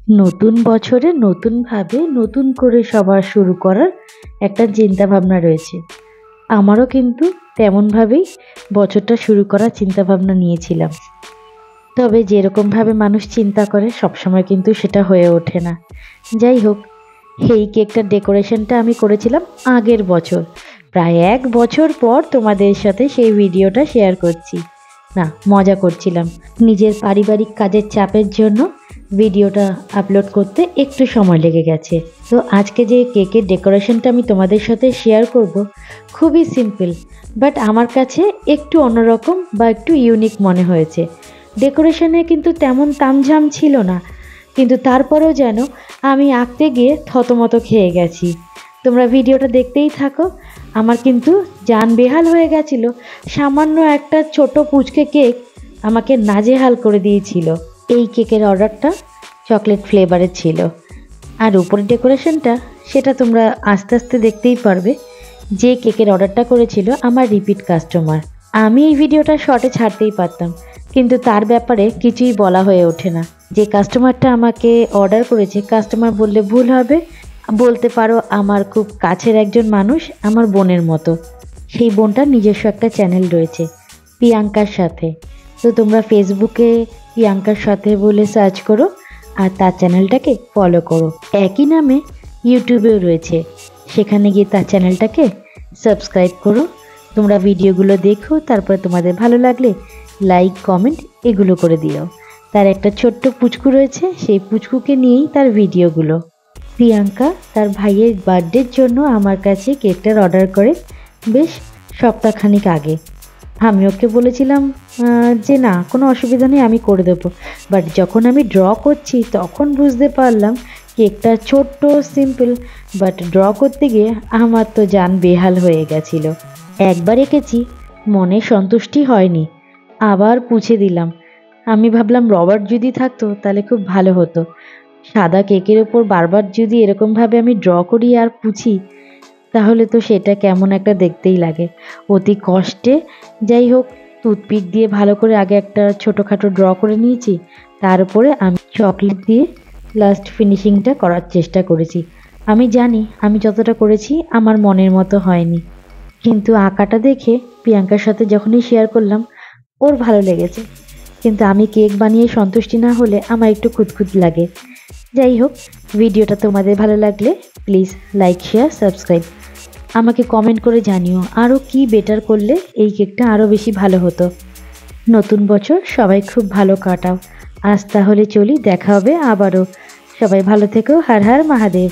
নতুন বছরে নতুনভাবে নতুন করে সবার শুরু করার একটা চিন্তাভাবনা রয়েছে। আমারও কিন্তু তেমনভাবেই বছরটা শুরু করার চিন্তাভাবনা নিয়েছিলাম। তবে যেরকমভাবে মানুষ চিন্তা করে সবসময় কিন্তু সেটা হয়ে ওঠে না। যাই হোক, এই কেকটার ডেকোরেশনটা আমি করেছিলাম আগের বছর। প্রায় ১ বছর পর তোমাদের সাথে সেই ভিডিওটা শেয়ার করছি। না, মজা করছিলাম। নিজের পারিবারিক কাজের চাপের জন্য ভিডিওটা আপলোড করতে একটু সময় লেগে গেছে। তো আজকে যে কেকের ডেকোরেশনটা আমি তোমাদের সাথে শেয়ার করব, খুবই সিম্পল, বাট আমার কাছে একটু অন্যরকম বা একটু ইউনিক মনে হয়েছে। ডেকোরেশনে কিন্তু তেমন তামঝাম ছিল না, কিন্তু তারপরেও যেন আমি আঁকতে গিয়ে থতমত খেয়ে গেছি। তোমরা ভিডিওটা দেখতেই থাকো। আমার কিন্তু জান বেহাল হয়ে গেছিল। সামান্য একটা ছোট পুচকে কেক আমাকে নাজেহাল করে দিয়েছিল। এই কেকের অর্ডারটা চকলেট ফ্লেভারের ছিল, আর উপরের ডেকোরেশনটা সেটা তোমরা আস্তে আস্তে দেখতেই পারবে। যে কেকের অর্ডারটা করেছিল আমার রিপিট কাস্টমার। আমি এই ভিডিওটা শর্টে ছাড়তেই পারতাম, কিন্তু তার ব্যাপারে কিছুই বলা হয়ে ওঠে না। যে কাস্টমারটা আমাকে অর্ডার করেছে, কাস্টমার বললে ভুল হবে, বলতে পারো আমার খুব কাছের একজন মানুষ, আমার বোনের মতো। সেই বোনটার নিজস্ব একটা চ্যানেল রয়েছে প্রিয়াঙ্কার সাথে। তো তোমরা ফেসবুকে প্রিয়াঙ্কার সাথে বলে সার্চ করো আর তার চ্যানেলটাকে ফলো করো। একই নামে ইউটিউবেও রয়েছে, সেখানে গিয়ে তার চ্যানেলটাকে সাবস্ক্রাইব করো। তোমরা ভিডিওগুলো দেখো, তারপরে তোমাদের ভালো লাগলে লাইক কমেন্ট এগুলো করে দিও। তার একটা ছোট্ট পুচকু রয়েছে, সেই পুচকুকে নিয়েই তার ভিডিওগুলো। প্রিয়াঙ্কা তার ভাইয়ের বার্থডের জন্য আমার কাছে কেকটার অর্ডার করে বেশ সপ্তাহখানিক আগে। আমি ওকে বলেছিলাম যে না, কোনো অসুবিধা নেই, আমি করে দেবো। বাট যখন আমি ড্র করছি তখন বুঝতে পারলাম কেকটা ছোট্ট সিম্পল, বাট ড্র করতে গিয়ে আমার তো জান বেহাল হয়ে গেছিলো। একবার এঁকেছি, মনে সন্তুষ্টি হয়নি, আবার পুছে দিলাম। আমি ভাবলাম রবার্ট যদি থাকতো তাহলে খুব ভালো হতো। সাদা কেকের ওপর বারবার যদি এরকমভাবে আমি ড্র করি আর পুছি, তাহলে তো সেটা কেমন একটা দেখতেই লাগে। অতি কষ্টে যাই হোক টুথপিক দিয়ে ভালো করে আগে একটা ছোটোখাটো ড্র করে নিয়েছি, তার উপরে আমি চকলেট দিয়ে লাস্ট ফিনিশিংটা করার চেষ্টা করেছি। আমি জানি আমি যতটা করেছি আমার মনের মতো হয়নি, কিন্তু আঁকাটা দেখে প্রিয়াঙ্কার সাথে যখনই শেয়ার করলাম ওর ভালো লেগেছে। কিন্তু আমি কেক বানিয়ে সন্তুষ্টি না হলে আমার একটু খুঁতখুত লাগে। যাই হোক, ভিডিওটা তোমাদের ভালো লাগলে প্লিজ লাইক শেয়ার সাবস্ক্রাইব। আমাকে কমেন্ট করে জানিও আরও কি বেটার করলে এই কেকটা আরও বেশি ভালো হতো। নতুন বছর সবাই খুব ভালো কাটাও। আজ তাহলে চলি, দেখা হবে আবারও। সবাই ভালো থেকো। হর হর মহাদেব।